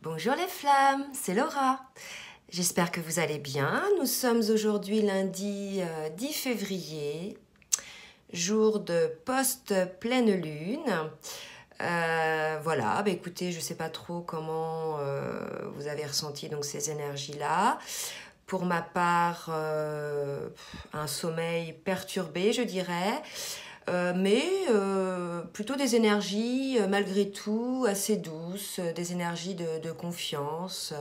Bonjour les flammes, c'est Laura. J'espère que vous allez bien. Nous sommes aujourd'hui lundi 10 février, jour de post-pleine lune. Voilà, écoutez, je ne sais pas trop comment vous avez ressenti donc ces énergies-là. Pour ma part, un sommeil perturbé, je dirais. Mais plutôt des énergies malgré tout assez douces, des énergies de confiance.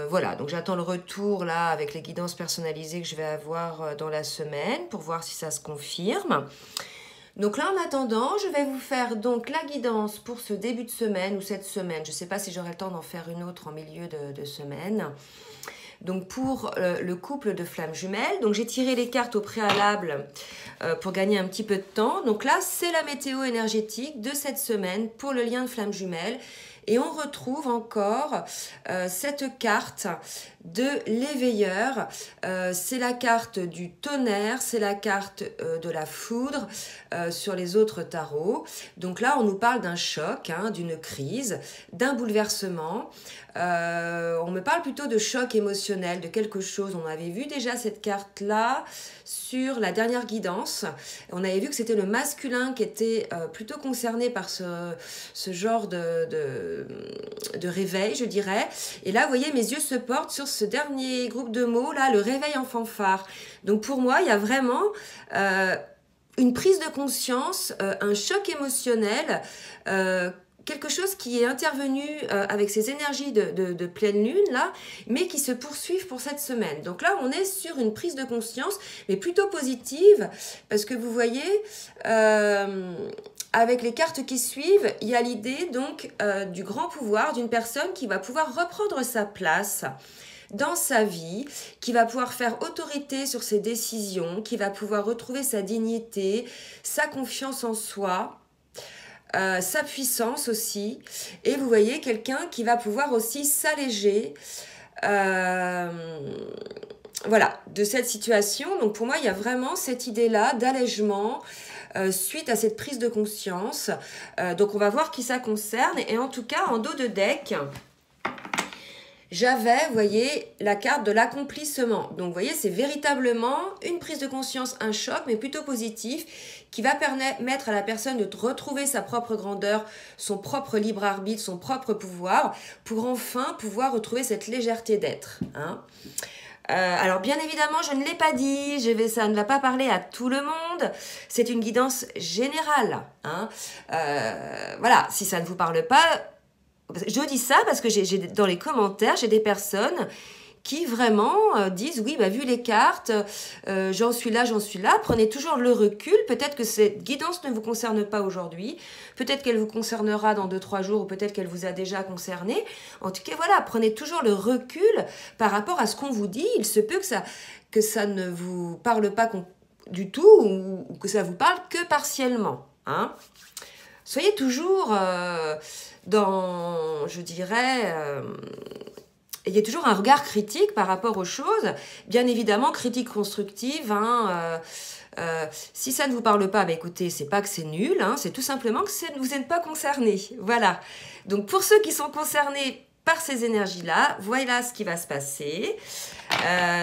Voilà, donc j'attends le retour là avec les guidances personnalisées que je vais avoir dans la semaine pour voir si ça se confirme. Donc là, en attendant, je vais vous faire donc la guidance pour ce début de semaine ou cette semaine. Je ne sais pas si j'aurai le temps d'en faire une autre en milieu de semaine. Donc pour le couple de flammes jumelles, donc j'ai tiré les cartes au préalable pour gagner un petit peu de temps. Donc là, c'est la météo énergétique de cette semaine pour le lien de flammes jumelles. Et on retrouve encore cette carte de l'éveilleur. C'est la carte du tonnerre, c'est la carte de la foudre sur les autres tarots. Donc là, on nous parle d'un choc, d'une crise, d'un bouleversement. On me parle plutôt de choc émotionnel, de quelque chose. On avait vu déjà cette carte-là sur la dernière guidance. On avait vu que c'était le masculin qui était plutôt concerné par ce genre de réveil, je dirais. Et là, vous voyez, mes yeux se portent sur ce dernier groupe de mots, là, le réveil en fanfare. Donc pour moi, il y a vraiment une prise de conscience, un choc émotionnel, quelque chose qui est intervenu avec ces énergies de pleine lune, là, mais qui se poursuivent pour cette semaine. Donc là, on est sur une prise de conscience, mais plutôt positive, parce que vous voyez, avec les cartes qui suivent, il y a l'idée donc du grand pouvoir d'une personne qui va pouvoir reprendre sa place dans sa vie, qui va pouvoir faire autorité sur ses décisions, qui va pouvoir retrouver sa dignité, sa confiance en soi, sa puissance aussi. Et vous voyez quelqu'un qui va pouvoir aussi s'alléger voilà, de cette situation. Donc pour moi, il y a vraiment cette idée-là d'allègement suite à cette prise de conscience. Donc on va voir qui ça concerne. Et en tout cas, en dos de deck, j'avais, vous voyez, la carte de l'accomplissement. Donc, vous voyez, c'est véritablement une prise de conscience, un choc, mais plutôt positif, qui va permettre à la personne de retrouver sa propre grandeur, son propre libre arbitre, son propre pouvoir, pour enfin pouvoir retrouver cette légèreté d'être. Alors, bien évidemment, je ne l'ai pas dit, ça ne va pas parler à tout le monde, c'est une guidance générale. Voilà, si ça ne vous parle pas, je dis ça parce que dans les commentaires, j'ai des personnes qui vraiment disent oui, vu les cartes, j'en suis là, prenez toujours le recul, peut-être que cette guidance ne vous concerne pas aujourd'hui, peut-être qu'elle vous concernera dans 2-3 jours ou peut-être qu'elle vous a déjà concerné. En tout cas, voilà, prenez toujours le recul par rapport à ce qu'on vous dit. Il se peut que ça ne vous parle pas du tout ou que ça vous parle que partiellement. Soyez toujours dans, je dirais, ayez toujours un regard critique par rapport aux choses, bien évidemment critique constructive. Si ça ne vous parle pas, écoutez, c'est pas que c'est nul, c'est tout simplement que vous n'êtes pas concerné. Voilà. Donc pour ceux qui sont concernés par ces énergies-là, voilà ce qui va se passer.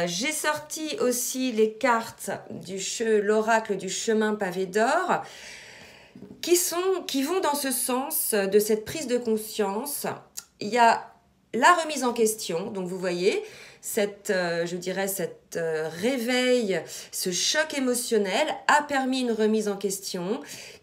J'ai sorti aussi les cartes l'oracle du chemin pavé d'or, qui vont dans ce sens de cette prise de conscience. Il y a la remise en question, donc vous voyez, je dirais, cet réveil, ce choc émotionnel a permis une remise en question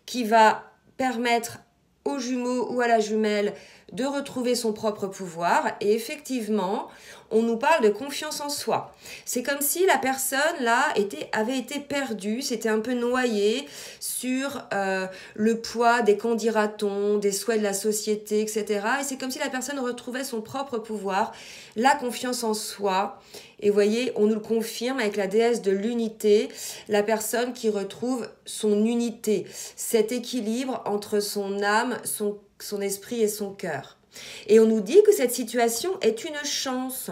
qui va permettre au jumeau ou à la jumelle de retrouver son propre pouvoir. Et effectivement, on nous parle de confiance en soi. C'est comme si la personne là avait été perdue, s'était un peu noyée sur le poids des qu'en dira-t-on, des souhaits de la société, etc. Et c'est comme si la personne retrouvait son propre pouvoir, la confiance en soi. Et vous voyez, on nous le confirme avec la déesse de l'unité, la personne qui retrouve son unité, cet équilibre entre son âme, son esprit et son cœur. Et on nous dit que cette situation est une chance.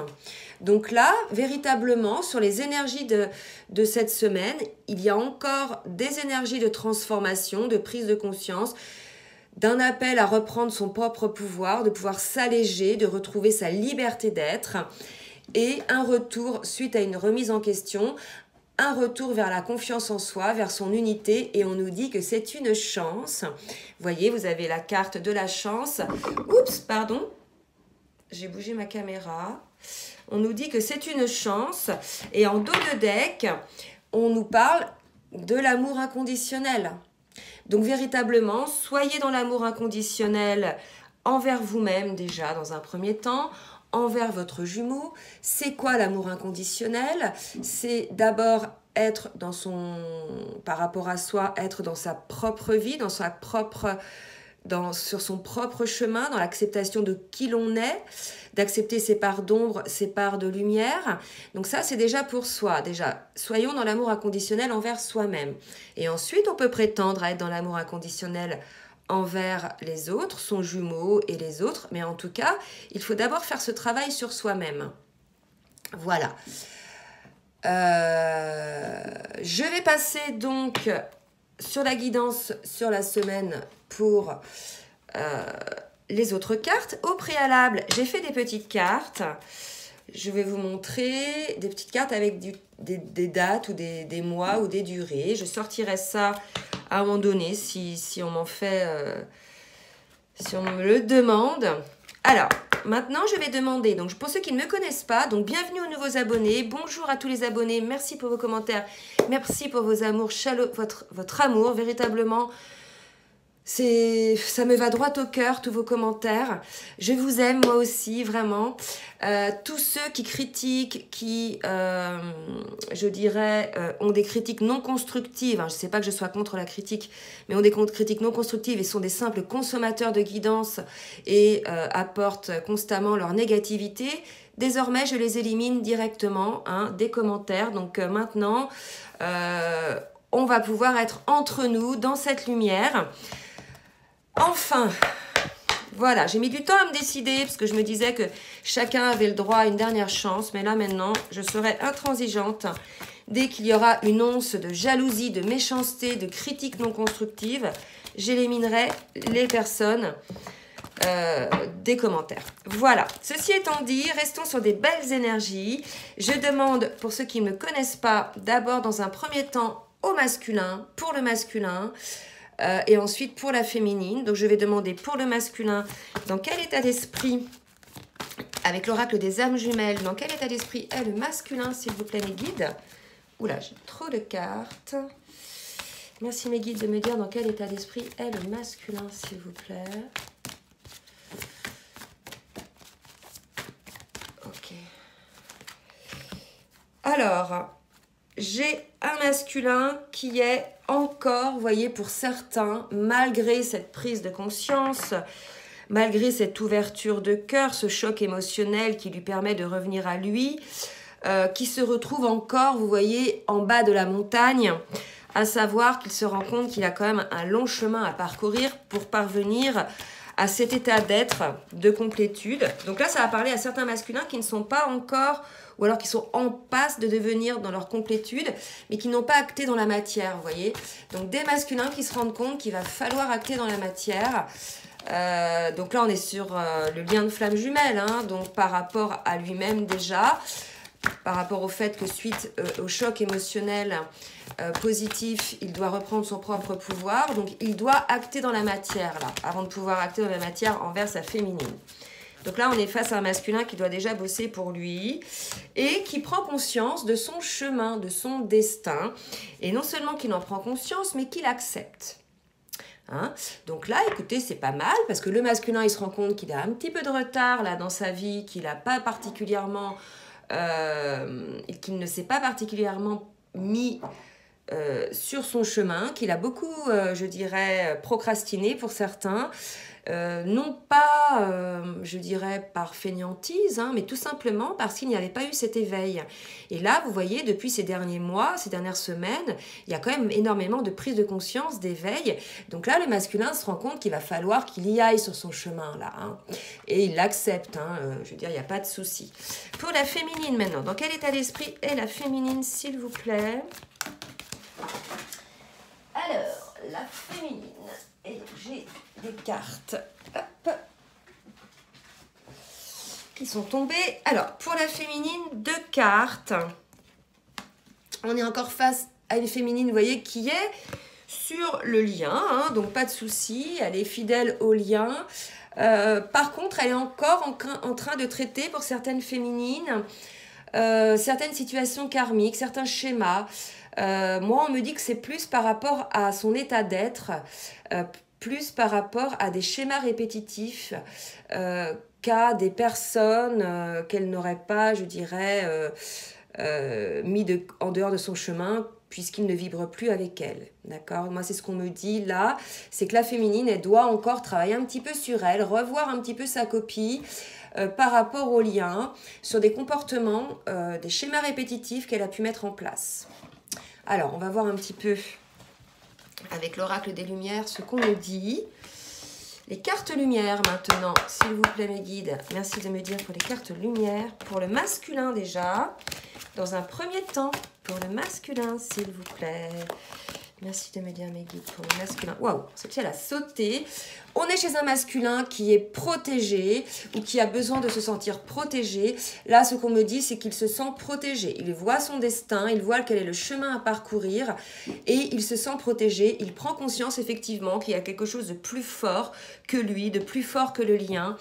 Donc là, véritablement, sur les énergies de cette semaine, il y a encore des énergies de transformation, de prise de conscience, d'un appel à reprendre son propre pouvoir, de pouvoir s'alléger, de retrouver sa liberté d'être, et un retour suite à une remise en question, un retour vers la confiance en soi, vers son unité, et on nous dit que c'est une chance. Vous voyez, vous avez la carte de la chance. Oups, pardon, j'ai bougé ma caméra. On nous dit que c'est une chance, et en dos de deck, on nous parle de l'amour inconditionnel. Donc véritablement, soyez dans l'amour inconditionnel envers vous-même déjà dans un premier temps, envers votre jumeau. C'est quoi l'amour inconditionnel? C'est d'abord être dans son, par rapport à soi, être dans sa propre vie, dans sa propre, sur son propre chemin, dans l'acceptation de qui l'on est, d'accepter ses parts d'ombre, ses parts de lumière. Donc ça, c'est déjà pour soi. Déjà, soyons dans l'amour inconditionnel envers soi-même. Et ensuite, on peut prétendre à être dans l'amour inconditionnel envers les autres, son jumeau et les autres. Mais en tout cas, il faut d'abord faire ce travail sur soi-même. Voilà. Je vais passer donc sur la guidance sur la semaine pour les autres cartes. Au préalable, j'ai fait des petites cartes. Je vais vous montrer des petites cartes avec des dates ou des mois ou des durées. Je sortirai ça à un moment donné si on m'en fait, si on me le demande. Alors, maintenant, je vais demander, donc pour ceux qui ne me connaissent pas, donc bienvenue aux nouveaux abonnés, bonjour à tous les abonnés, merci pour vos commentaires, merci pour vos amours, votre amour, véritablement, ça me va droit au cœur, tous vos commentaires. Je vous aime, moi aussi, vraiment. Tous ceux qui critiquent, qui, je dirais, ont des critiques non constructives. Hein, je ne sais pas que je sois contre la critique, mais ont des critiques non constructives et sont des simples consommateurs de guidance et apportent constamment leur négativité. Désormais, je les élimine directement des commentaires. Donc maintenant, on va pouvoir être entre nous dans cette lumière. Enfin, voilà, j'ai mis du temps à me décider parce que je me disais que chacun avait le droit à une dernière chance. Mais là, maintenant, je serai intransigeante. Dès qu'il y aura une once de jalousie, de méchanceté, de critique non constructive, j'éliminerai les personnes des commentaires. Voilà, ceci étant dit, restons sur des belles énergies. Je demande, pour ceux qui ne me connaissent pas, d'abord dans un premier temps au masculin, pour le masculin, et ensuite pour la féminine. Donc je vais demander pour le masculin, dans quel état d'esprit, avec l'oracle des âmes jumelles, dans quel état d'esprit est le masculin, s'il vous plaît, mes guides. Oula, j'ai trop de cartes. Merci mes guides de me dire dans quel état d'esprit est le masculin, s'il vous plaît. Ok. Alors, j'ai un masculin qui est encore, vous voyez, pour certains, malgré cette prise de conscience, malgré cette ouverture de cœur, ce choc émotionnel qui lui permet de revenir à lui, qui se retrouve encore, vous voyez, en bas de la montagne, à savoir qu'il se rend compte qu'il a quand même un long chemin à parcourir pour parvenir à cet état d'être, de complétude. Donc là, ça va parler à certains masculins qui ne sont pas encore, ou alors qui sont en passe de devenir dans leur complétude, mais qui n'ont pas acté dans la matière, vous voyez. Donc des masculins qui se rendent compte qu'il va falloir acter dans la matière. Donc là, on est sur le lien de flamme jumelle, hein, donc par rapport à lui-même déjà, par rapport au fait que suite au choc émotionnel positif, il doit reprendre son propre pouvoir. Donc, il doit acter dans la matière, là, avant de pouvoir acter dans la matière envers sa féminine. Donc là, on est face à un masculin qui doit déjà bosser pour lui et qui prend conscience de son chemin, de son destin. Et non seulement qu'il en prend conscience, mais qu'il accepte. Hein? Donc là, écoutez, c'est pas mal parce que le masculin, il se rend compte qu'il a un petit peu de retard là dans sa vie, qu'il n'a pas particulièrement... qu'il ne s'est pas particulièrement mis sur son chemin, qu'il a beaucoup, je dirais, procrastiné pour certains, non pas, je dirais, par fainéantise, hein, mais tout simplement parce qu'il n'y avait pas eu cet éveil. Et là, vous voyez, depuis ces derniers mois, ces dernières semaines, il y a quand même énormément de prise de conscience, d'éveil. Donc là, le masculin se rend compte qu'il va falloir qu'il y aille sur son chemin, là. Hein, et il l'accepte, hein, je veux dire, il n'y a pas de souci. Pour la féminine, maintenant, dans quel état d'esprit est la féminine, s'il vous plaît ? Alors, la féminine. Et j'ai des cartes hop, qui sont tombées. Alors, pour la féminine, 2 cartes. On est encore face à une féminine, vous voyez, qui est sur le lien. Hein, donc, pas de souci. Elle est fidèle au lien. Par contre, elle est encore en train de traiter, pour certaines féminines, certaines situations karmiques, certains schémas. Moi, on me dit que c'est plus par rapport à son état d'être, plus par rapport à des schémas répétitifs qu'à des personnes qu'elle n'aurait pas, je dirais, mis en dehors de son chemin, puisqu'il ne vibre plus avec elle. D'accord? Moi, c'est ce qu'on me dit là, c'est que la féminine, elle doit encore travailler un petit peu sur elle, revoir un petit peu sa copie, par rapport aux liens, sur des comportements, des schémas répétitifs qu'elle a pu mettre en place. Alors, on va voir un petit peu avec l'oracle des Lumières ce qu'on nous dit. Les cartes Lumière maintenant, s'il vous plaît mes guides. Merci de me dire pour les cartes Lumière, pour le masculin déjà. Dans un premier temps, pour le masculin, s'il vous plaît. Merci de me dire mes guides pour le masculin. Waouh, celle-ci elle a sauté. On est chez un masculin qui est protégé ou qui a besoin de se sentir protégé. Là, ce qu'on me dit, c'est qu'il se sent protégé. Il voit son destin, il voit quel est le chemin à parcourir et il se sent protégé. Il prend conscience effectivement qu'il y a quelque chose de plus fort que lui, de plus fort que le lien.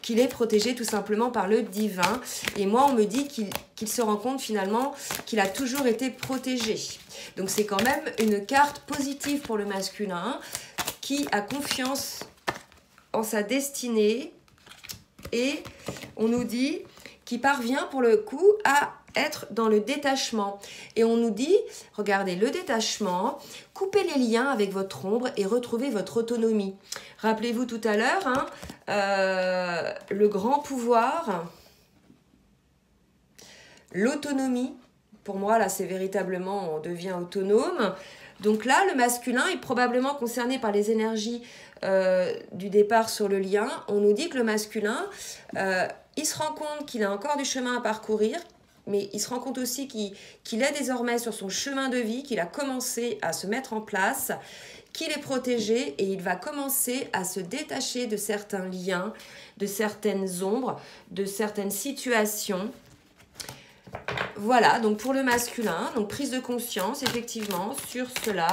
Qu'il est protégé tout simplement par le divin. Et moi, on me dit qu'il se rend compte finalement qu'il a toujours été protégé. Donc, c'est quand même une carte positive pour le masculin qui a confiance en sa destinée. Et on nous dit qu'il parvient pour le coup à être dans le détachement. Et on nous dit, regardez, le détachement, coupez les liens avec votre ombre et retrouvez votre autonomie. Rappelez-vous tout à l'heure, hein, le grand pouvoir, l'autonomie. Pour moi, là, c'est véritablement, on devient autonome. Donc là, le masculin est probablement concerné par les énergies du départ sur le lien. On nous dit que le masculin, il se rend compte qu'il a encore du chemin à parcourir, mais il se rend compte aussi qu'il est désormais sur son chemin de vie, qu'il a commencé à se mettre en place, qu'il est protégé et il va commencer à se détacher de certains liens, de certaines ombres, de certaines situations. Voilà, donc pour le masculin, donc prise de conscience effectivement sur cela.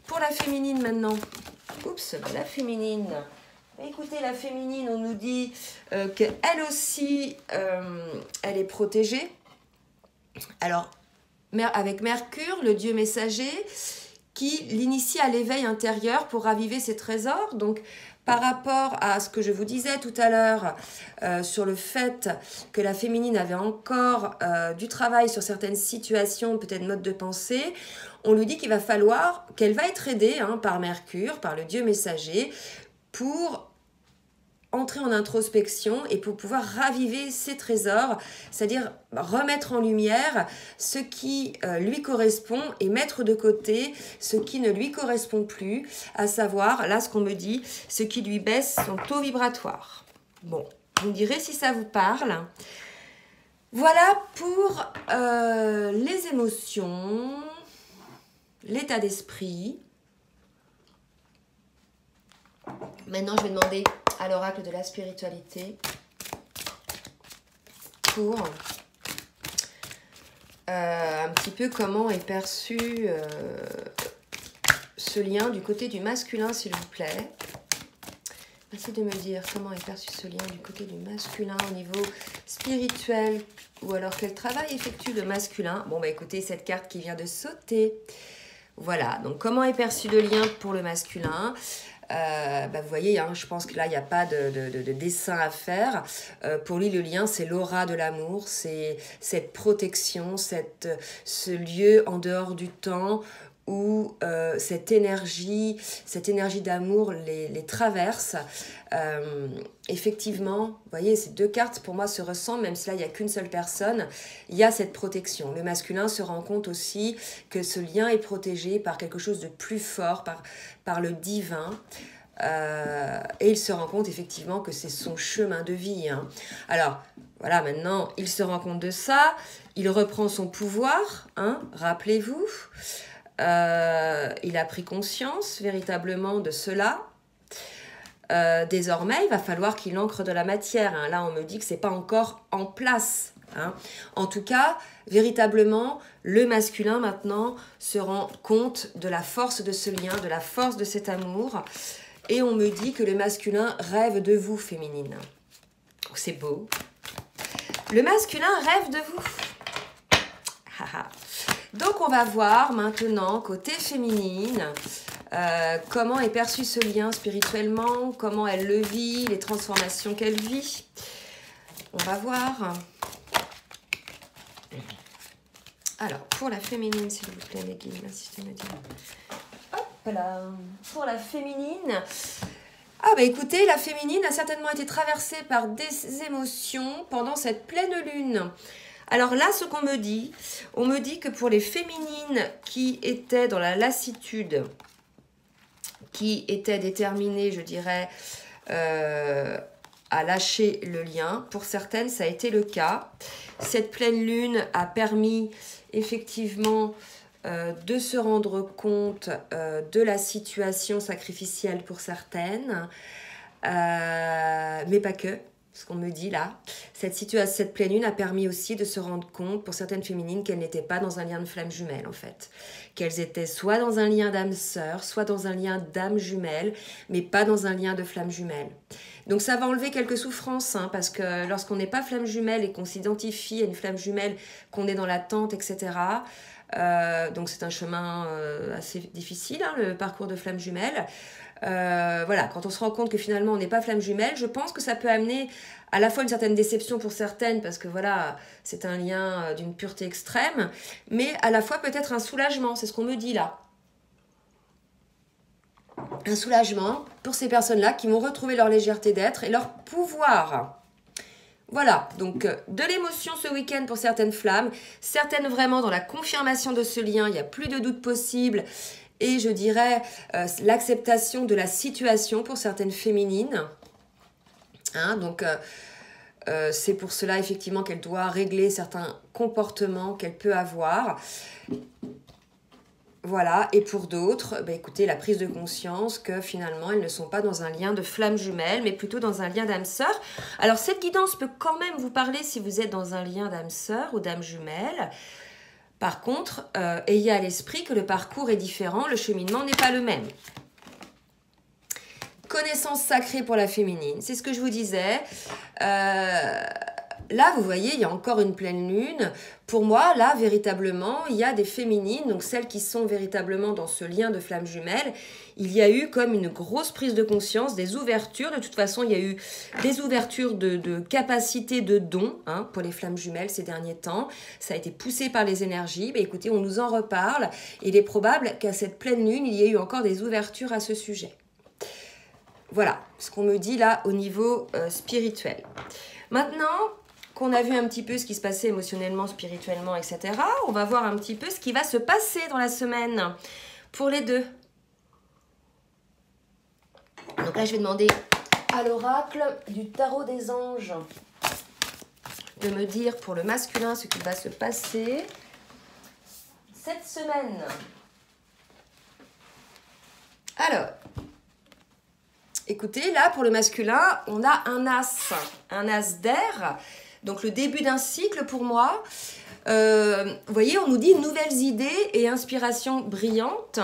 Pour la féminine maintenant, oups, la féminine. Écoutez, la féminine, on nous dit qu'elle aussi, elle est protégée. Alors, avec Mercure, le dieu messager, qui l'initie à l'éveil intérieur pour raviver ses trésors. Donc, par rapport à ce que je vous disais tout à l'heure sur le fait que la féminine avait encore du travail sur certaines situations, peut-être modes de pensée, on lui dit qu'il va falloir, qu'elle va être aidée par Mercure, par le dieu messager, pour entrer en introspection et pour pouvoir raviver ses trésors, c'est-à-dire remettre en lumière ce qui lui correspond et mettre de côté ce qui ne lui correspond plus, à savoir, là ce qu'on me dit, ce qui lui baisse son taux vibratoire. Bon, vous me direz si ça vous parle. Voilà pour les émotions, l'état d'esprit. Maintenant, je vais demander à l'oracle de la spiritualité pour un petit peu comment est perçu ce lien du côté du masculin, s'il vous plaît. Merci de me dire comment est perçu ce lien du côté du masculin au niveau spirituel ou alors quel travail effectue le masculin. Bon, bah écoutez, cette carte qui vient de sauter. Voilà, donc comment est perçu le lien pour le masculin ? Vous voyez, je pense que là, il n'y a pas de dessin à faire. Pour lui, le lien, c'est l'aura de l'amour, c'est cette protection, ce lieu en dehors du temps où cette énergie d'amour les traverse. Effectivement, vous voyez, ces deux cartes, pour moi, se ressemblent, même si là, il n'y a qu'une seule personne. Il y a cette protection. Le masculin se rend compte aussi que ce lien est protégé par quelque chose de plus fort, par le divin. Et il se rend compte, effectivement, que c'est son chemin de vie. Alors, voilà, maintenant, il se rend compte de ça. Il reprend son pouvoir, rappelez-vous. il a pris conscience véritablement de cela. Désormais, il va falloir qu'il ancre de la matière. Hein. Là, on me dit que ce n'est pas encore en place. Hein. En tout cas, véritablement, le masculin maintenant se rend compte de la force de ce lien, de la force de cet amour. Et on me dit que le masculin rêve de vous, féminine. C'est beau. Le masculin rêve de vous. Donc, on va voir maintenant, côté féminine, comment est perçu ce lien spirituellement, comment elle le vit, les transformations qu'elle vit. On va voir. Alors, pour la féminine, s'il vous plaît, les guides, l'assistant me dit. Hop là. Pour la féminine. Ah bah écoutez, la féminine a certainement été traversée par des émotions pendant cette pleine lune. Alors là, ce qu'on me dit, on me dit que pour les féminines qui étaient dans la lassitude, qui étaient déterminées, je dirais, à lâcher le lien, pour certaines, ça a été le cas. Cette pleine lune a permis effectivement de se rendre compte de la situation sacrificielle pour certaines, mais pas que. Ce qu'on me dit là, cette pleine lune a permis aussi de se rendre compte pour certaines féminines qu'elles n'étaient pas dans un lien de flamme jumelle en fait. Qu'elles étaient soit dans un lien d'âme sœur, soit dans un lien d'âme jumelle, mais pas dans un lien de flamme jumelle. Donc ça va enlever quelques souffrances, hein, parce que lorsqu'on n'est pas flamme jumelle et qu'on s'identifie à une flamme jumelle, qu'on est dans l'attente, etc., donc c'est un chemin assez difficile, hein, le parcours de flamme jumelle. Voilà, quand on se rend compte que finalement on n'est pas flamme jumelle, je pense que ça peut amener à la fois une certaine déception pour certaines, parce que voilà, c'est un lien d'une pureté extrême, mais à la fois peut-être un soulagement, c'est ce qu'on me dit là. Un soulagement pour ces personnes-là qui vont retrouver leur légèreté d'être et leur pouvoir. Voilà, donc de l'émotion ce week-end pour certaines flammes, certaines vraiment dans la confirmation de ce lien, il n'y a plus de doute possible. Et je dirais l'acceptation de la situation pour certaines féminines. Hein, donc, c'est pour cela, effectivement, qu'elle doit régler certains comportements qu'elle peut avoir. Voilà, et pour d'autres, bah, écoutez, la prise de conscience que finalement, elles ne sont pas dans un lien de flamme jumelle, mais plutôt dans un lien d'âme sœur. Alors, cette guidance peut quand même vous parler si vous êtes dans un lien d'âme sœur ou d'âme jumelle. Par contre, ayez à l'esprit que le parcours est différent, le cheminement n'est pas le même. Connaissance sacrée pour la féminine, c'est ce que je vous disais. Là, vous voyez, il y a encore une pleine lune. Pour moi, là, véritablement, il y a des féminines, donc celles qui sont véritablement dans ce lien de flamme jumelle. Il y a eu comme une grosse prise de conscience, des ouvertures. De toute façon, il y a eu des ouvertures de capacité de don, hein, pour les flammes jumelles ces derniers temps. Ça a été poussé par les énergies. Mais écoutez, on nous en reparle. Et il est probable qu'à cette pleine lune, il y ait eu encore des ouvertures à ce sujet. Voilà ce qu'on me dit là au niveau spirituel. Maintenant qu'on a vu un petit peu ce qui se passait émotionnellement, spirituellement, etc., on va voir un petit peu ce qui va se passer dans la semaine pour les deux. Donc là, je vais demander à l'oracle du tarot des anges de me dire pour le masculin ce qui va se passer cette semaine. Alors, écoutez, là, pour le masculin, on a un as d'air. Donc, le début d'un cycle pour moi. Vous voyez, on nous dit nouvelles idées et inspiration brillante.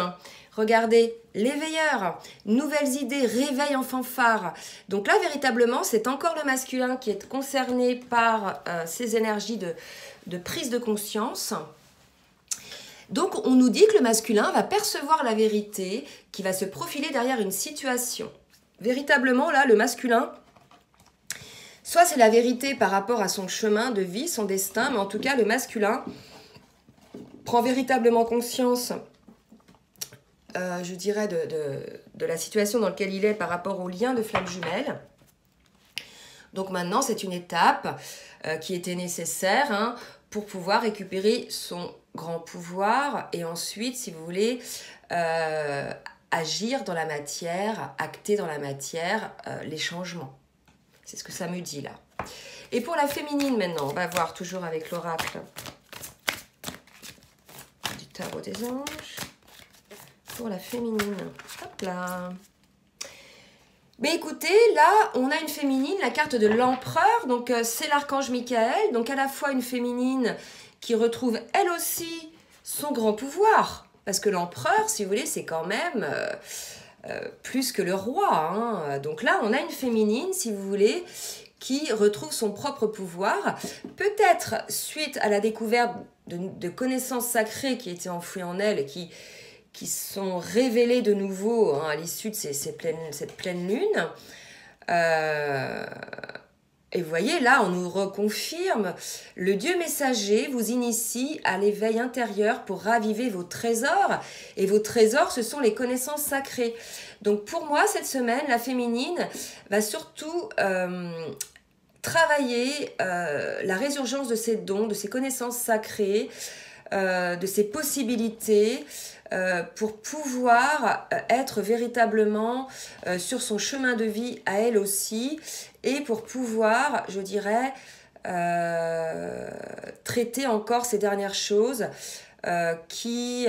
Regardez, l'éveilleur, nouvelles idées, réveil en fanfare. Donc là, véritablement, c'est encore le masculin qui est concerné par ces énergies de prise de conscience. Donc, on nous dit que le masculin va percevoir la vérité qui va se profiler derrière une situation. Véritablement, là, le masculin, soit c'est la vérité par rapport à son chemin de vie, son destin, mais en tout cas, le masculin prend véritablement conscience, je dirais, de la situation dans laquelle il est par rapport au lien de flamme jumelle. Donc maintenant, c'est une étape qui était nécessaire, hein, pour pouvoir récupérer son grand pouvoir et ensuite, si vous voulez, agir dans la matière, acter dans la matière les changements. C'est ce que ça me dit là. Et pour la féminine maintenant, on va voir toujours avec l'oracle du tarot des anges. pour la féminine. Hop là. Mais écoutez, là, on a une féminine, la carte de l'empereur. Donc, c'est l'archange Michael. Donc, à la fois une féminine qui retrouve, elle aussi, son grand pouvoir. Parce que l'empereur, si vous voulez, c'est quand même plus que le roi. Hein. Donc là, on a une féminine, si vous voulez, qui retrouve son propre pouvoir. Peut-être suite à la découverte de connaissances sacrées qui étaient enfouies en elle et qui sont révélées de nouveau hein, à l'issue de cette pleine lune. Et vous voyez, là, on nous reconfirme, le Dieu messager vous initie à l'éveil intérieur pour raviver vos trésors. Et vos trésors, ce sont les connaissances sacrées. Donc pour moi, cette semaine, la féminine va surtout travailler la résurgence de ses dons, de ses connaissances sacrées, de ses possibilités, pour pouvoir être véritablement sur son chemin de vie à elle aussi et pour pouvoir, je dirais, traiter encore ces dernières choses qui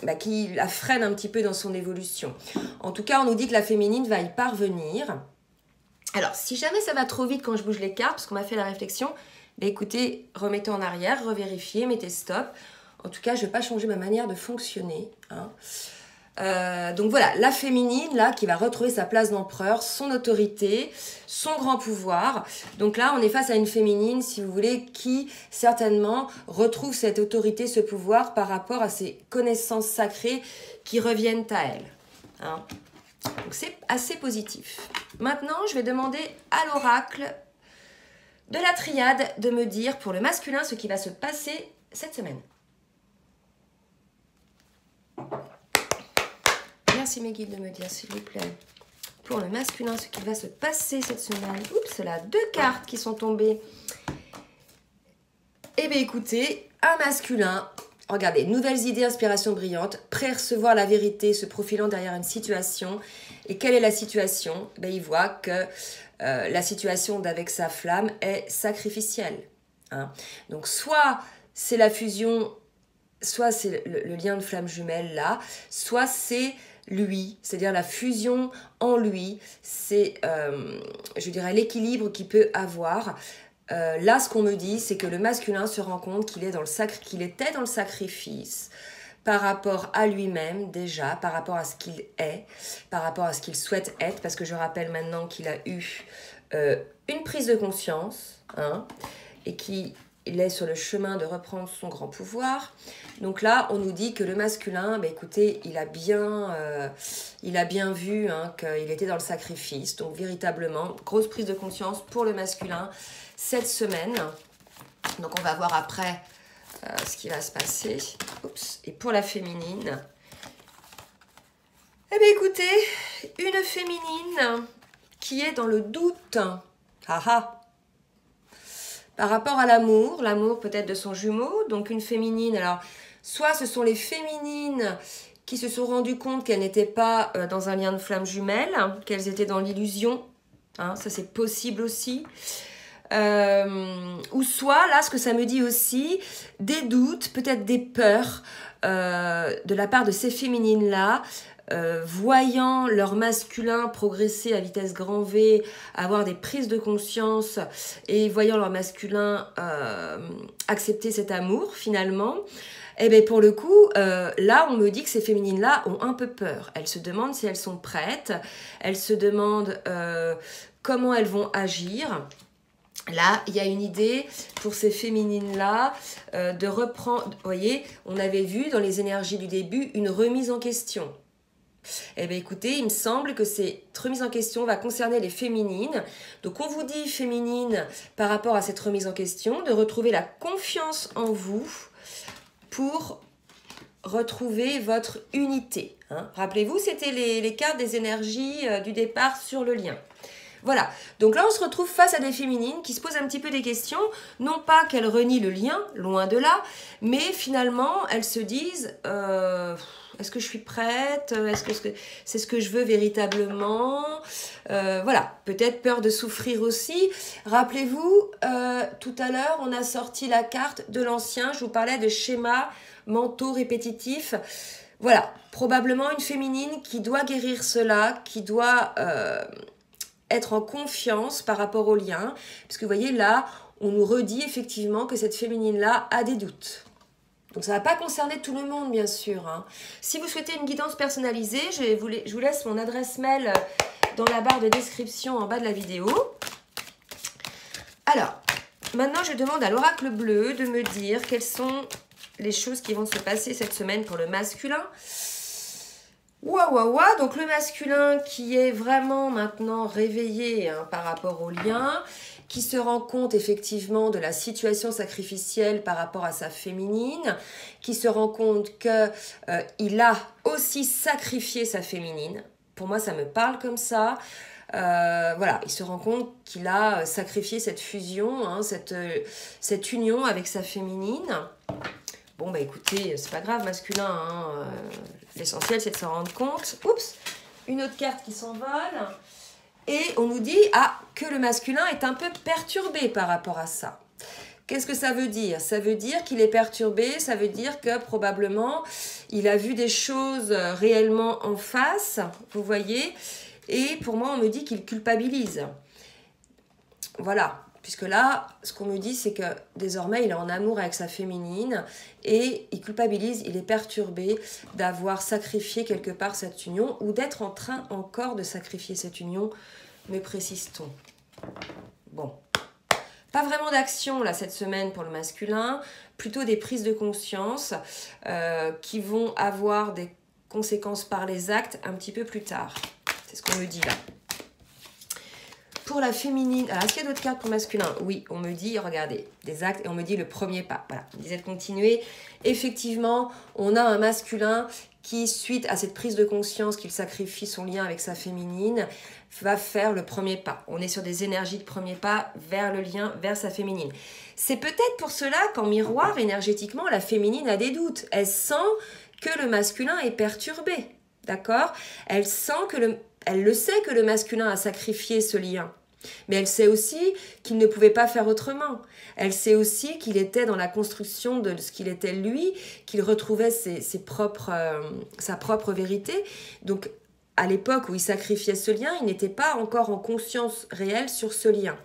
la freinent un petit peu dans son évolution. En tout cas, on nous dit que la féminine va y parvenir. Alors, si jamais ça va trop vite quand je bouge les cartes, parce qu'on m'a fait la réflexion, bah écoutez, remettez en arrière, revérifiez, mettez stop. En tout cas, je ne vais pas changer ma manière de fonctionner. Hein. Donc voilà, la féminine, là, qui va retrouver sa place d'empereur, son autorité, son grand pouvoir. Donc là, on est face à une féminine, si vous voulez, qui, certainement, retrouve cette autorité, ce pouvoir par rapport à ses connaissances sacrées qui reviennent à elle. Hein. Donc c'est assez positif. Maintenant, je vais demander à l'oracle de la triade de me dire, pour le masculin, ce qui va se passer cette semaine. Merci mes guides de me dire, s'il vous plaît, pour le masculin, ce qui va se passer cette semaine. Oups, là, 2 cartes qui sont tombées. Eh bien, écoutez, un masculin, regardez, nouvelles idées, inspiration brillante, prêt à recevoir la vérité, se profilant derrière une situation. Et quelle est la situation? Ben, il voit que la situation d'avec sa flamme est sacrificielle. Hein. Donc, soit c'est la fusion, soit c'est le lien de flamme jumelle là, soit c'est lui, c'est-à-dire la fusion en lui, c'est, je dirais, l'équilibre qu'il peut avoir. Là, ce qu'on me dit, c'est que le masculin se rend compte qu'il était dans le sacrifice par rapport à lui-même déjà, par rapport à ce qu'il est, par rapport à ce qu'il souhaite être, parce que je rappelle maintenant qu'il a eu une prise de conscience, hein, et qu'il est sur le chemin de reprendre son grand pouvoir. Donc là, on nous dit que le masculin, bah écoutez, il a bien vu hein, qu'il était dans le sacrifice. Donc véritablement, grosse prise de conscience pour le masculin cette semaine. Donc on va voir après ce qui va se passer. Oups. Et pour la féminine, eh bien écoutez, une féminine qui est dans le doute. Par rapport à l'amour peut-être de son jumeau, donc une féminine, alors soit ce sont les féminines qui se sont rendues compte qu'elles n'étaient pas dans un lien de flamme jumelle, qu'elles étaient dans l'illusion, hein, ça c'est possible aussi, ou soit, là ce que ça me dit aussi, des doutes, peut-être des peurs de la part de ces féminines-là, voyant leur masculin progresser à vitesse grand V, avoir des prises de conscience et voyant leur masculin accepter cet amour finalement, et bien pour le coup, là on me dit que ces féminines-là ont un peu peur. Elles se demandent si elles sont prêtes, elles se demandent comment elles vont agir. Là, il y a une idée pour ces féminines-là de reprendre, vous voyez, on avait vu dans les énergies du début une remise en question. Eh bien écoutez, il me semble que cette remise en question va concerner les féminines. Donc on vous dit, féminines, par rapport à cette remise en question, de retrouver la confiance en vous pour retrouver votre unité. Hein. Rappelez-vous, c'était les cartes des énergies du départ sur le lien. Voilà, donc là on se retrouve face à des féminines qui se posent un petit peu des questions, non pas qu'elles renient le lien, loin de là, mais finalement elles se disent est-ce que je suis prête, est-ce que c'est ce que je veux véritablement, voilà, peut-être peur de souffrir aussi. Rappelez-vous, tout à l'heure on a sorti la carte de l'ancien, je vous parlais de schémas mentaux répétitifs. Voilà, probablement une féminine qui doit guérir cela, qui doit être en confiance par rapport au lien. Parce que vous voyez, là, on nous redit effectivement que cette féminine-là a des doutes. Donc ça ne va pas concerner tout le monde, bien sûr. Hein. Si vous souhaitez une guidance personnalisée, je vous laisse mon adresse mail dans la barre de description en bas de la vidéo. Alors, maintenant je demande à l'oracle bleu de me dire quelles sont les choses qui vont se passer cette semaine pour le masculin. Waouh, donc le masculin qui est vraiment maintenant réveillé hein, par rapport au lien, qui se rend compte effectivement de la situation sacrificielle par rapport à sa féminine, qui se rend compte qu'il a aussi sacrifié sa féminine. Pour moi, ça me parle comme ça. Voilà, il se rend compte qu'il a sacrifié cette fusion, hein, cette union avec sa féminine. Bon, bah écoutez, c'est pas grave, masculin, hein, l'essentiel c'est de s'en rendre compte. Oups, une autre carte qui s'envole. Et on nous dit que le masculin est un peu perturbé par rapport à ça. Qu'est-ce que ça veut dire? Ça veut dire qu'il est perturbé, ça veut dire que probablement il a vu des choses réellement en face, vous voyez. Et pour moi, on me dit qu'il culpabilise. Voilà. Puisque là, ce qu'on me dit, c'est que désormais, il est en amour avec sa féminine et il culpabilise, il est perturbé d'avoir sacrifié quelque part cette union ou d'être en train encore de sacrifier cette union, me précise-t-on. Bon, pas vraiment d'action là cette semaine pour le masculin, plutôt des prises de conscience qui vont avoir des conséquences par les actes un petit peu plus tard. C'est ce qu'on me dit là. Pour la féminine, alors est-ce qu'il y a d'autres cartes pour masculin? Oui, on me dit, regardez, des actes et on me dit le premier pas. Voilà, on disait de continuer. Effectivement, on a un masculin qui, suite à cette prise de conscience qu'il sacrifie son lien avec sa féminine, va faire le premier pas. On est sur des énergies de premier pas vers le lien, vers sa féminine. C'est peut-être pour cela qu'en miroir, énergétiquement, la féminine a des doutes. Elle sent que le masculin est perturbé, d'accord? Elle sent que elle le sait que le masculin a sacrifié ce lien, mais elle sait aussi qu'il ne pouvait pas faire autrement. Elle sait aussi qu'il était dans la construction de ce qu'il était lui, qu'il retrouvait sa propre vérité. Donc, à l'époque où il sacrifiait ce lien, il n'était pas encore en conscience réelle sur ce lien.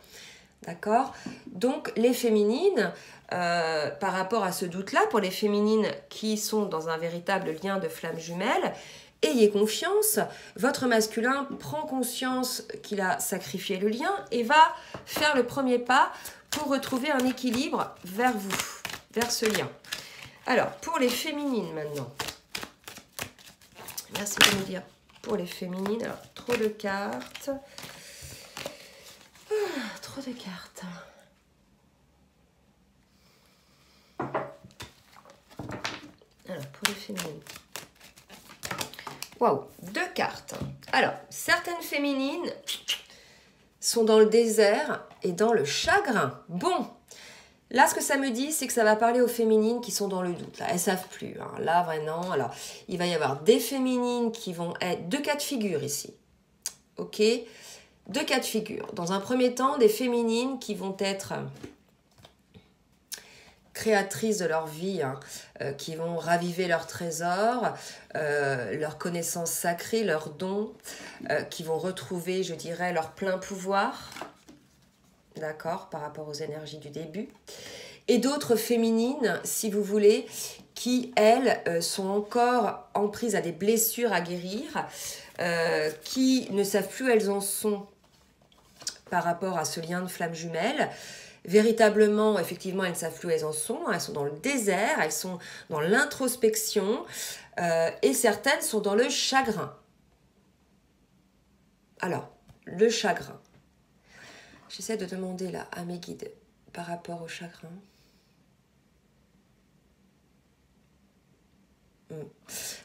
D'accord? Donc, les féminines, par rapport à ce doute-là, pour les féminines qui sont dans un véritable lien de flamme jumelle, ayez confiance, votre masculin prend conscience qu'il a sacrifié le lien et va faire le premier pas pour retrouver un équilibre vers vous, vers ce lien. Alors, pour les féminines maintenant. Merci de me dire pour les féminines. Alors, trop de cartes. Trop de cartes. Alors, pour les féminines. Waouh, 2 cartes. Alors, certaines féminines sont dans le désert et dans le chagrin. Bon, là, ce que ça me dit, c'est que ça va parler aux féminines qui sont dans le doute. Là, elles ne savent plus. Hein. Là, vraiment, alors, il va y avoir des féminines qui vont être 2 cas de figure ici. Ok, 2 cas de figure. Dans un premier temps, des féminines qui vont être créatrices de leur vie, hein, qui vont raviver leur trésor, leur connaissance sacrée, leurs dons, qui vont retrouver, je dirais, leur plein pouvoir, d'accord, par rapport aux énergies du début. Et d'autres féminines, si vous voulez, qui, elles, sont encore en prise à des blessures à guérir, qui ne savent plus où elles en sont par rapport à ce lien de flamme jumelle. Véritablement, effectivement, elles ne savent plus où elles en sont. Elles sont dans le désert, elles sont dans l'introspection et certaines sont dans le chagrin. Alors, le chagrin. J'essaie de demander là à mes guides par rapport au chagrin.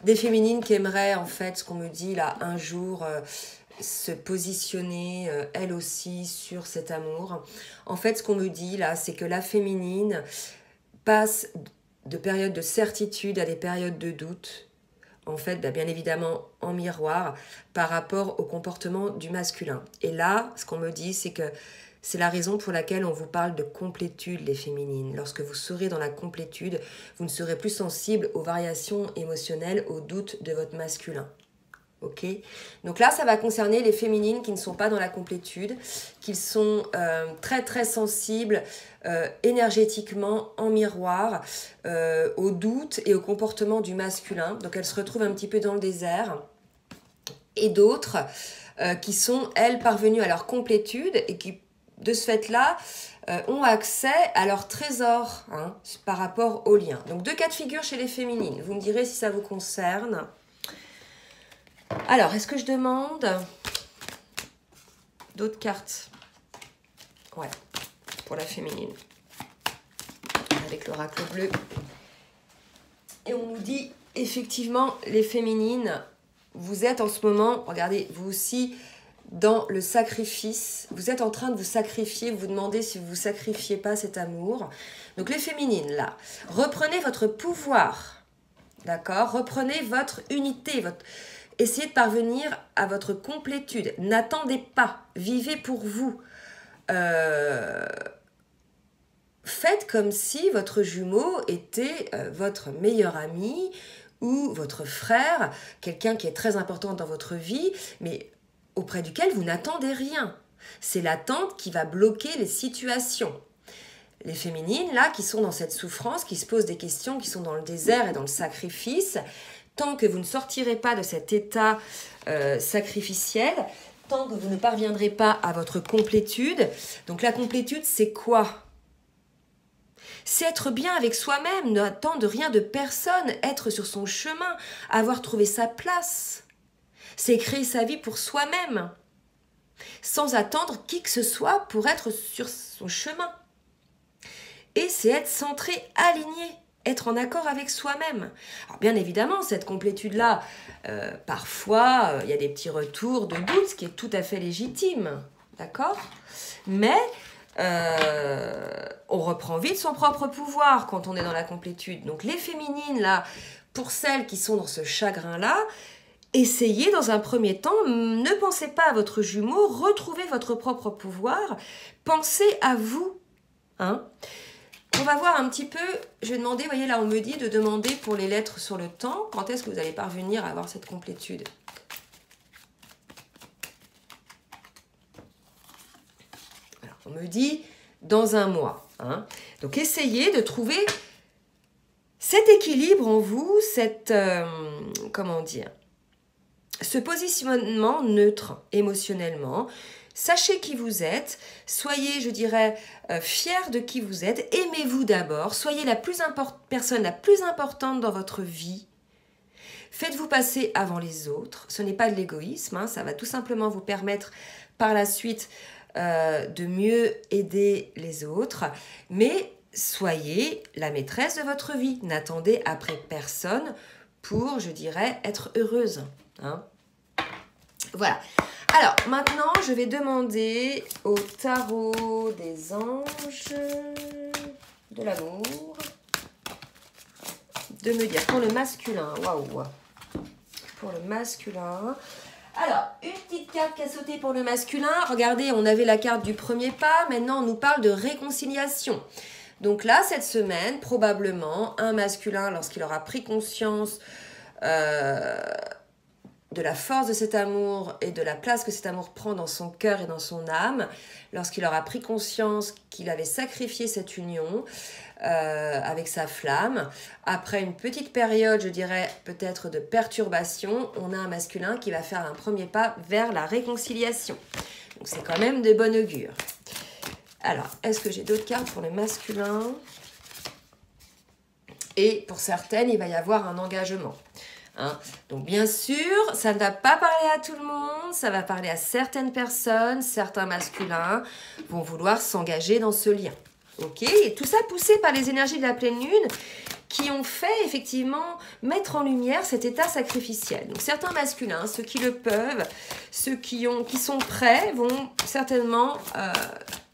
Des féminines qui aimeraient, en fait, ce qu'on me dit là, un jour se positionner, elle aussi, sur cet amour. En fait, ce qu'on me dit là, c'est que la féminine passe de périodes de certitude à des périodes de doute. En fait, bien évidemment, en miroir par rapport au comportement du masculin. Et là, ce qu'on me dit, c'est que C'est la raison pour laquelle on vous parle de complétude, les féminines. Lorsque vous serez dans la complétude, vous ne serez plus sensible aux variations émotionnelles, aux doutes de votre masculin. Ok? Donc là, ça va concerner les féminines qui ne sont pas dans la complétude, qui sont très très sensibles énergétiquement en miroir aux doutes et au comportement du masculin. Donc elles se retrouvent un petit peu dans le désert. Et d'autres qui sont, elles, parvenues à leur complétude et qui, de ce fait-là, ont accès à leur trésor par rapport au lien. Donc, 2 cas de figure chez les féminines. Vous me direz si ça vous concerne. Alors, est-ce que je demande d'autres cartes? Ouais, pour la féminine. Avec l'oracle bleu. Et on nous dit, effectivement, les féminines, vous êtes en ce moment, regardez, vous aussi, dans le sacrifice. Vous êtes en train de vous sacrifier, vous vous demandez si vous ne vous sacrifiez pas cet amour. Donc les féminines, là, reprenez votre pouvoir, d'accord? Reprenez votre unité, essayez de parvenir à votre complétude. N'attendez pas, vivez pour vous. Faites comme si votre jumeau était votre meilleur ami ou votre frère, quelqu'un qui est très important dans votre vie, mais auprès duquel vous n'attendez rien. C'est l'attente qui va bloquer les situations. Les féminines, là, qui sont dans cette souffrance, qui se posent des questions, qui sont dans le désert et dans le sacrifice, tant que vous ne sortirez pas de cet état sacrificiel, tant que vous ne parviendrez pas à votre complétude. Donc la complétude, c'est quoi ? C'est être bien avec soi-même, n'attendre rien de personne, être sur son chemin, avoir trouvé sa place. C'est créer sa vie pour soi-même, sans attendre qui que ce soit pour être sur son chemin. Et c'est être centré, aligné, être en accord avec soi-même. Alors bien évidemment, cette complétude-là, parfois, il y a des petits retours de doute, ce qui est tout à fait légitime, d'accord ? Mais on reprend vite son propre pouvoir quand on est dans la complétude. Donc les féminines, là, pour celles qui sont dans ce chagrin-là, essayez dans un premier temps, ne pensez pas à votre jumeau, retrouvez votre propre pouvoir, pensez à vous. On va voir un petit peu, je vais demander, vous voyez là on me dit de demander pour les lettres sur le temps, quand est-ce que vous allez parvenir à avoir cette complétude. Alors, on me dit dans un mois. Donc essayez de trouver cet équilibre en vous, cette, comment dire, ce positionnement neutre émotionnellement. Sachez qui vous êtes, soyez, je dirais, fiers de qui vous êtes, aimez-vous d'abord, soyez la personne la plus importante dans votre vie. Faites-vous passer avant les autres, ce n'est pas de l'égoïsme, ça va tout simplement vous permettre par la suite de mieux aider les autres, mais soyez la maîtresse de votre vie, n'attendez après personne pour, je dirais, être heureuse. Voilà. Alors, maintenant, je vais demander au tarot des anges de l'amour de me dire pour le masculin. Waouh! Pour le masculin. Alors, une petite carte qui a sauté pour le masculin. Regardez, on avait la carte du premier pas. Maintenant, on nous parle de réconciliation. Donc là, cette semaine, probablement, un masculin, lorsqu'il aura pris conscience de la force de cet amour et de la place que cet amour prend dans son cœur et dans son âme, lorsqu'il aura pris conscience qu'il avait sacrifié cette union avec sa flamme, après une petite période, je dirais peut-être de perturbation, on a un masculin qui va faire un premier pas vers la réconciliation. Donc c'est quand même de bon augure. Alors, est-ce que j'ai d'autres cartes pour le masculin? Et pour certaines, il va y avoir un engagement. Donc bien sûr, ça ne va pas parler à tout le monde, ça va parler à certaines personnes, certains masculins vont vouloir s'engager dans ce lien. Ok, et tout ça poussé par les énergies de la pleine lune qui ont fait effectivement mettre en lumière cet état sacrificiel. Donc certains masculins, ceux qui le peuvent, ceux qui sont prêts, vont certainement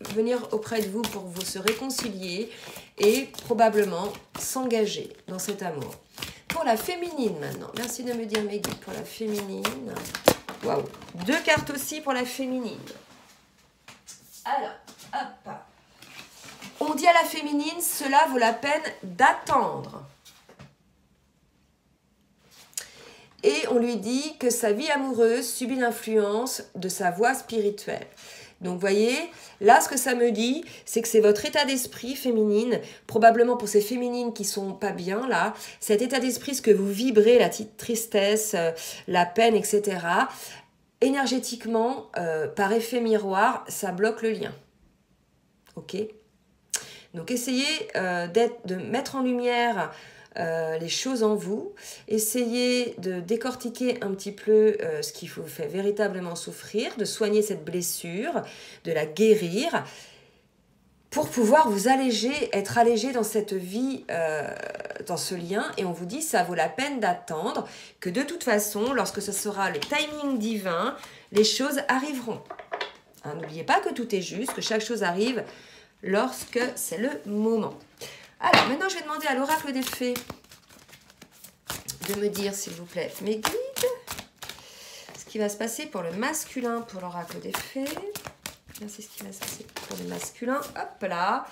venir auprès de vous pour vous se réconcilier et probablement s'engager dans cet amour. Pour la féminine maintenant, merci de me dire mes guides pour la féminine. Waouh, 2 cartes aussi pour la féminine. Alors, dit à la féminine, cela vaut la peine d'attendre. Et on lui dit que sa vie amoureuse subit l'influence de sa voie spirituelle. Donc, vous voyez, là, ce que ça me dit, c'est que c'est votre état d'esprit féminine, probablement pour ces féminines qui sont pas bien, là, cet état d'esprit, ce que vous vibrez, la tristesse, la peine, etc., énergétiquement, par effet miroir, ça bloque le lien. Ok ? Donc, essayez de mettre en lumière les choses en vous, essayez de décortiquer un petit peu ce qui vous fait véritablement souffrir, de soigner cette blessure, de la guérir, pour pouvoir vous alléger, être allégé dans cette vie, dans ce lien. Et on vous dit, ça vaut la peine d'attendre, que de toute façon, lorsque ce sera le timing divin, les choses arriveront. Hein, n'oubliez pas que tout est juste, que chaque chose arrive lorsque c'est le moment. Alors, maintenant, je vais demander à l'oracle des fées de me dire, s'il vous plaît, mes guides, ce qui va se passer pour le masculin, pour l'oracle des fées. C'est ce qui va se passer pour le masculin. Hop là.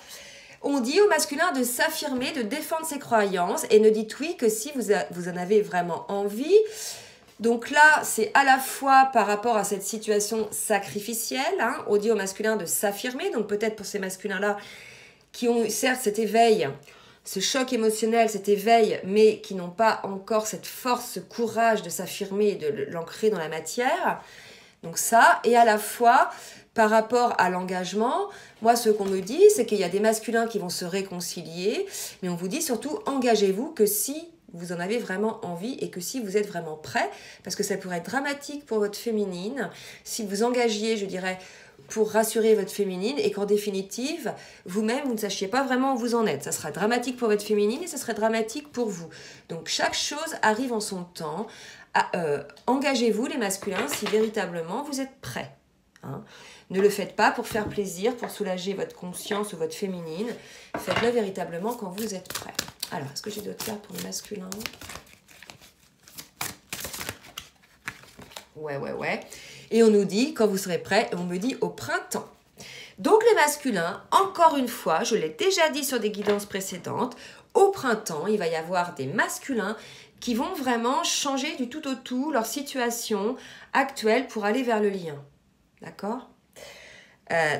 On dit au masculin de s'affirmer, de défendre ses croyances et ne dites oui que si vous en avez vraiment envie. Donc là, c'est à la fois par rapport à cette situation sacrificielle, hein, on dit au masculin de s'affirmer, donc peut-être pour ces masculins-là, qui ont certes cet éveil, ce choc émotionnel, cet éveil, mais qui n'ont pas encore cette force, ce courage de s'affirmer, de l'ancrer dans la matière. Donc ça, et à la fois, par rapport à l'engagement, moi ce qu'on me dit, c'est qu'il y a des masculins qui vont se réconcilier, mais on vous dit surtout, engagez-vous que si vous en avez vraiment envie et que si vous êtes vraiment prêt, parce que ça pourrait être dramatique pour votre féminine, si vous engagiez, je dirais, pour rassurer votre féminine et qu'en définitive, vous-même, vous ne sachiez pas vraiment où vous en êtes. Ça sera dramatique pour votre féminine et ça serait dramatique pour vous. Donc, chaque chose arrive en son temps. Engagez-vous, les masculins, si véritablement vous êtes prêts. Hein. Ne le faites pas pour faire plaisir, pour soulager votre conscience ou votre féminine. Faites-le véritablement quand vous êtes prêts. Alors, est-ce que j'ai d'autres cartes pour le masculin ? Ouais. Et on nous dit, quand vous serez prêts, on me dit au printemps. Donc les masculins, encore une fois, je l'ai déjà dit sur des guidances précédentes, au printemps, il va y avoir des masculins qui vont vraiment changer du tout au tout leur situation actuelle pour aller vers le lien. D'accord ?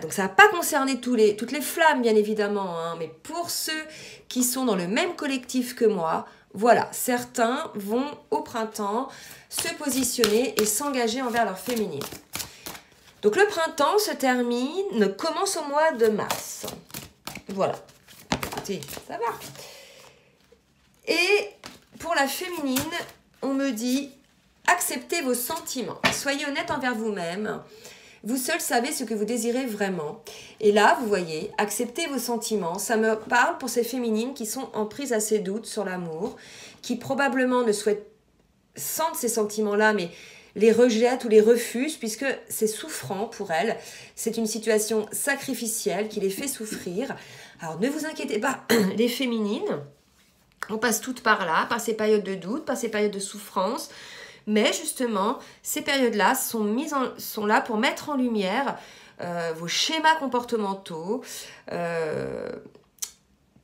Donc ça ne va pas concerner toutes les flammes, bien évidemment, hein, mais pour ceux qui sont dans le même collectif que moi, voilà, certains vont au printemps se positionner et s'engager envers leur féminine. Donc le printemps commence au mois de mars. Voilà. Écoutez, ça va. Et pour la féminine, on me dit, acceptez vos sentiments. Soyez honnête envers vous-même. Vous seul savez ce que vous désirez vraiment. Et là, vous voyez, acceptez vos sentiments. Ça me parle pour ces féminines qui sont en prise à ces doutes sur l'amour, qui probablement sentent ces sentiments-là, mais les rejettent ou les refusent, puisque c'est souffrant pour elles. C'est une situation sacrificielle qui les fait souffrir. Alors, ne vous inquiétez pas, les féminines, on passe toutes par là, par ces périodes de doute, par ces périodes de souffrance. Mais justement, ces périodes-là sont là pour mettre en lumière vos schémas comportementaux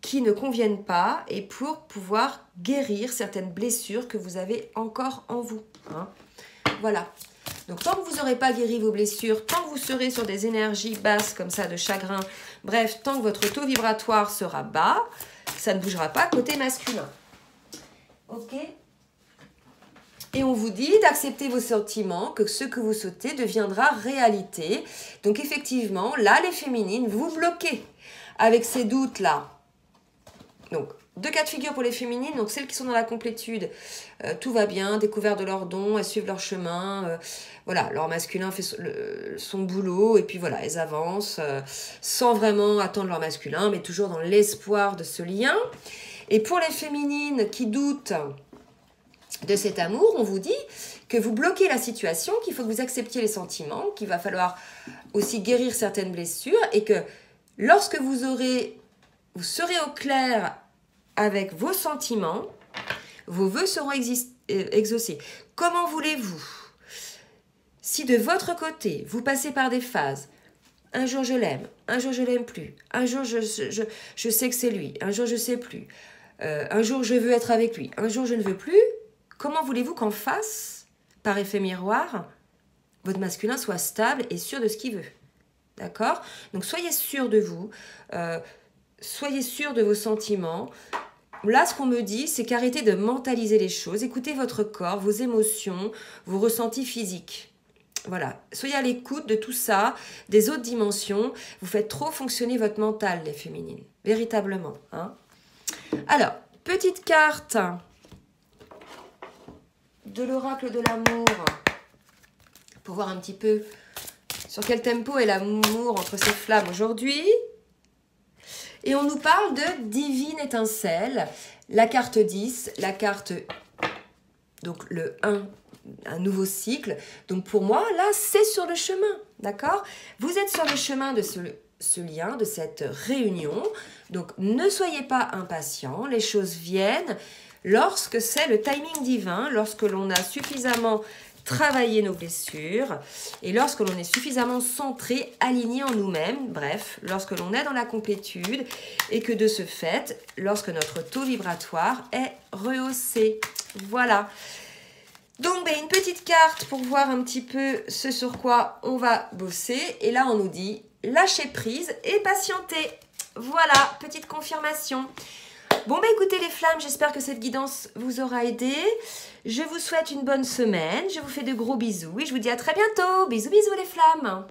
qui ne conviennent pas et pour pouvoir guérir certaines blessures que vous avez encore en vous. Hein. Voilà. Donc, tant que vous n'aurez pas guéri vos blessures, tant que vous serez sur des énergies basses comme ça de chagrin, bref, tant que votre taux vibratoire sera bas, ça ne bougera pas côté masculin. Ok ? Et on vous dit d'accepter vos sentiments, que ce que vous souhaitez deviendra réalité. Donc effectivement, là, les féminines, vous bloquez avec ces doutes-là. Donc, 2 cas de figure pour les féminines. Donc, celles qui sont dans la complétude, tout va bien, découvert de leurs dons, elles suivent leur chemin. Voilà, leur masculin fait son boulot et puis voilà, elles avancent sans vraiment attendre leur masculin, mais toujours dans l'espoir de ce lien. Et pour les féminines qui doutent de cet amour, on vous dit que vous bloquez la situation, qu'il faut que vous acceptiez les sentiments, qu'il va falloir aussi guérir certaines blessures et que lorsque vous serez au clair avec vos sentiments, vos vœux seront exaucés. Comment voulez-vous, si de votre côté, vous passez par des phases Un jour je l'aime, un jour je l'aime plus, un jour je sais que c'est lui, un jour je sais plus, un jour je veux être avec lui, un jour je ne veux plus. Comment voulez-vous qu'en face, par effet miroir, votre masculin soit stable et sûr de ce qu'il veut? D'accord? Donc soyez sûr de vous, soyez sûr de vos sentiments. Là, ce qu'on me dit, c'est qu'arrêtez de mentaliser les choses. Écoutez votre corps, vos émotions, vos ressentis physiques. Voilà, soyez à l'écoute de tout ça, des autres dimensions. Vous faites trop fonctionner votre mental, les féminines, véritablement. Hein. Alors, petite carte de l'oracle de l'amour, pour voir un petit peu sur quel tempo est l'amour entre ces flammes aujourd'hui. Et on nous parle de divine étincelle, la carte 10, la carte, donc le 1, un nouveau cycle. Donc pour moi, là, c'est sur le chemin, d'accord? Vous êtes sur le chemin de ce lien, de cette réunion. Donc ne soyez pas impatients, les choses viennent lorsque c'est le timing divin, lorsque l'on a suffisamment travailler nos blessures et lorsque l'on est suffisamment centré, aligné en nous-mêmes, bref, lorsque l'on est dans la complétude et que de ce fait, lorsque notre taux vibratoire est rehaussé. Voilà. Donc, une petite carte pour voir un petit peu ce sur quoi on va bosser. Et là, on nous dit lâcher prise et patienter. Voilà, petite confirmation. Bon, écoutez les flammes, j'espère que cette guidance vous aura aidé. Je vous souhaite une bonne semaine. Je vous fais de gros bisous et je vous dis à très bientôt. Bisous, bisous les flammes.